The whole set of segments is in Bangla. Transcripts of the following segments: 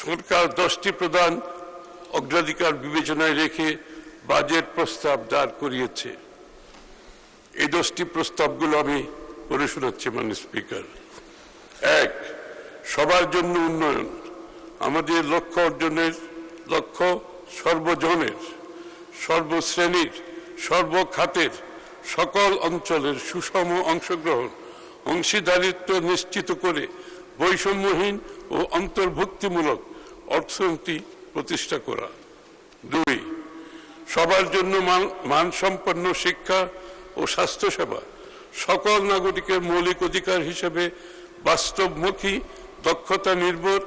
সরকার 10টি প্রধান অগ্রাধিকার বিবেচনায় রেখে বাজেট প্রস্তাব দাঁড় করিয়েছে। এই 10টি প্রস্তাবগুলো আমি পড়ে শোনাচ্ছি মাননীয় স্পিকার। 1, সবার জন্য উন্নয়ন। আমাদের লক্ষ্য অর্জনের লক্ষ্য সর্বজনের, সর্বশ্রেণীর, সর্বখাতের, সকল অঞ্চলের সুষম অংশগ্রহণ, অংশীদারিত্ব নিশ্চিত করে বৈষম্যহীন ও অন্তর্ভুক্তিমূলক অর্থনীতি প্রতিষ্ঠা করা। 2, সবার জন্য মানসম্পন্ন শিক্ষা ও স্বাস্থ্যসেবা সকল নাগরিকের মৌলিক অধিকার হিসেবে বাস্তবমুখী, দক্ষতা নির্ভর,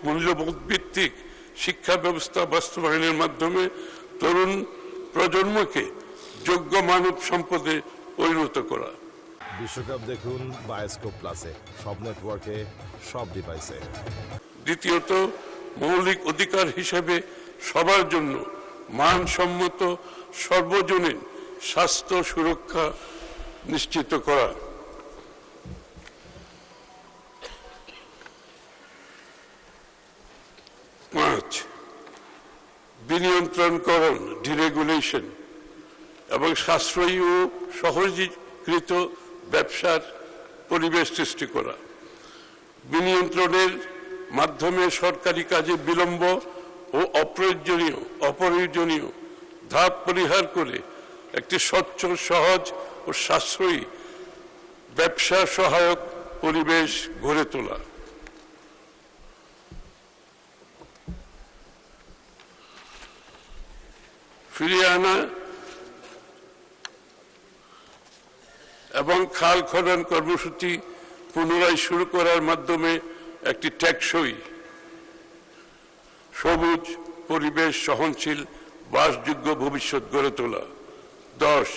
মূল্যবোধ ভিত্তিক শিক্ষা ব্যবস্থা বাস্তবায়নের মাধ্যমে তরুণ প্রজন্মকে যোগ্য মানব সম্পদে পরিণত করা। বিশ্বকাপ দেখুন বায়োস্কোপ প্লাসে, সব নেটওয়ার্কে, সব ডিভাইসে। দ্বিতীয়ত, মৌলিক অধিকার হিসেবে সবার জন্য মানসম্মত সর্বজনীন স্বাস্থ্য সুরক্ষা নিশ্চিত করা। 5, বিনিয়ন্ত্রণকরণ, ডিরেগুলেশন এবং সাশ্রয়ী ও সহজীকৃত ব্যবসার পরিবেশ সৃষ্টি করা। বিনিয়ন্ত্রণের মাধ্যমে সরকারি কাজে বিলম্ব ও অপ্রয়োজনীয় ধাপ পরিহার করে একটি স্বচ্ছ, সহজ ও সাশ্রয়ী ব্যবসা সহায়ক পরিবেশ গড়ে তোলা। ফিরিয়ে আনা এবং খাল খনন কর্মসূচি পুনরায় শুরু করার মাধ্যমে একটি টেকসই, সবুজ, পরিবেশ সহনশীল, বাসযোগ্য ভবিষ্যৎ গড়ে তোলা। 10,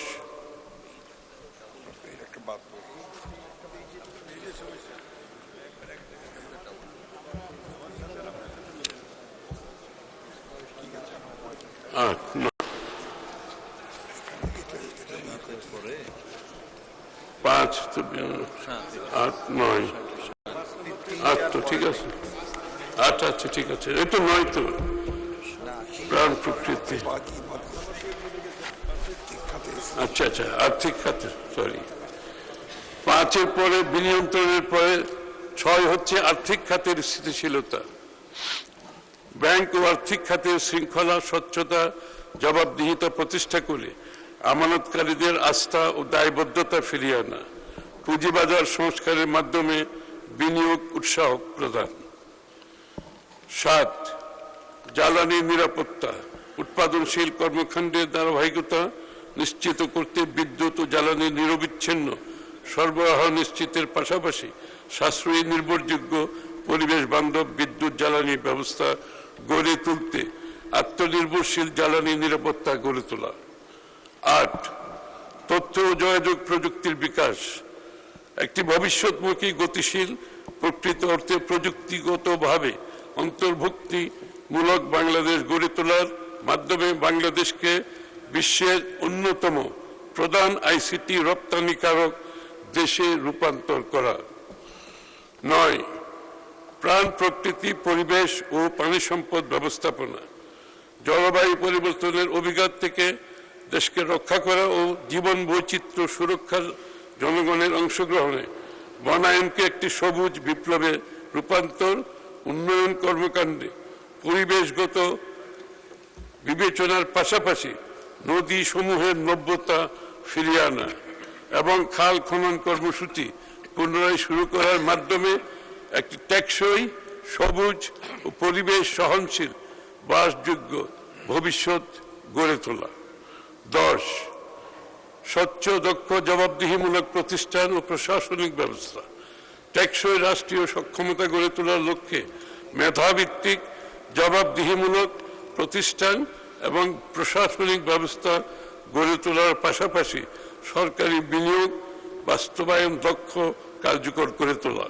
ঠিক আছে, 8 আছে, ঠিক আছে, এটা 9 তো প্রাণ প্রকৃতি। আচ্ছা, আর্থিক খাতে, সরি। 5-এর পরে বিনিয়ন্ত্রণের পরে 6 হচ্ছে আর্থিক খাতের স্থিতিশীলতা। ব্যাংক ও আর্থিক খাতের শৃঙ্খলা, স্বচ্ছতা, জবাবদিহিতা প্রতিষ্ঠা করে আমানতকারীদের আস্থা ও দায়বদ্ধতা ফিরিয়ে আনা। পুঁজিবাজার সংস্কারের মাধ্যমে বিনিয়োগ উৎসাহ প্রদান। 7, জ্বালানি নিরাপত্তা, উৎপাদনশীল কর্মকাণ্ডের ধারাবাহিকতা নিশ্চিত করতে বিদ্যুৎ ও জ্বালানি নিরবিচ্ছিন্ন সরবরাহ নিশ্চিতের পাশাপাশি সাশ্রয়ী, নির্ভরযোগ্য, পরিবেশ বান্ধব বিদ্যুৎ জ্বালানি ব্যবস্থা গড়ে তুলতে আত্মনির্ভরশীল জ্বালানি নিরাপত্তা গড়ে তোলা। 8, তথ্য ও যোগাযোগ প্রযুক্তির বিকাশ, একটি ভবিষ্যৎমুখী, গতিশীল, প্রকৃত অর্থে প্রযুক্তিগতভাবে অন্তর্ভুক্তিমূলক বাংলাদেশ গড়ে তোলার মাধ্যমে বাংলাদেশকে বিশ্বের অন্যতম প্রধান আইসিটি রপ্তানিকারক দেশে রূপান্তর করা। 9, প্রাণ প্রকৃতি, পরিবেশ ও পানি সম্পদ ব্যবস্থাপনা, জলবায়ু পরিবর্তনের অভিঘাত থেকে দেশকে রক্ষা করা ও জীবন বৈচিত্র্য সুরক্ষার জনগণের অংশগ্রহণে বনায়নকে একটি সবুজ বিপ্লবে রূপান্তর, উন্নয়ন কর্মকাণ্ডে পরিবেশগত বিবেচনার পাশাপাশি নদী সমূহের নব্যতা ফিরিয়ে আনা এবং খাল খনন কর্মসূচি পুনরায় শুরু করার মাধ্যমে একটি টেকসই, সবুজ ও পরিবেশ সহনশীল, বাসযোগ্য ভবিষ্যৎ গড়ে তোলা। 10, স্বচ্ছ, দক্ষ, জবাবদিহিমূলক প্রতিষ্ঠান ও প্রশাসনিক ব্যবস্থা, টেকসই রাষ্ট্রীয় সক্ষমতা গড়ে তোলার লক্ষ্যে মেধাভিত্তিক, জবাবদিহিমূলক প্রতিষ্ঠান এবং প্রশাসনিক ব্যবস্থা গড়ে তোলার পাশাপাশি সরকারি বিনিয়োগ বাস্তবায়ন দক্ষ, কার্যকর করে তোলা।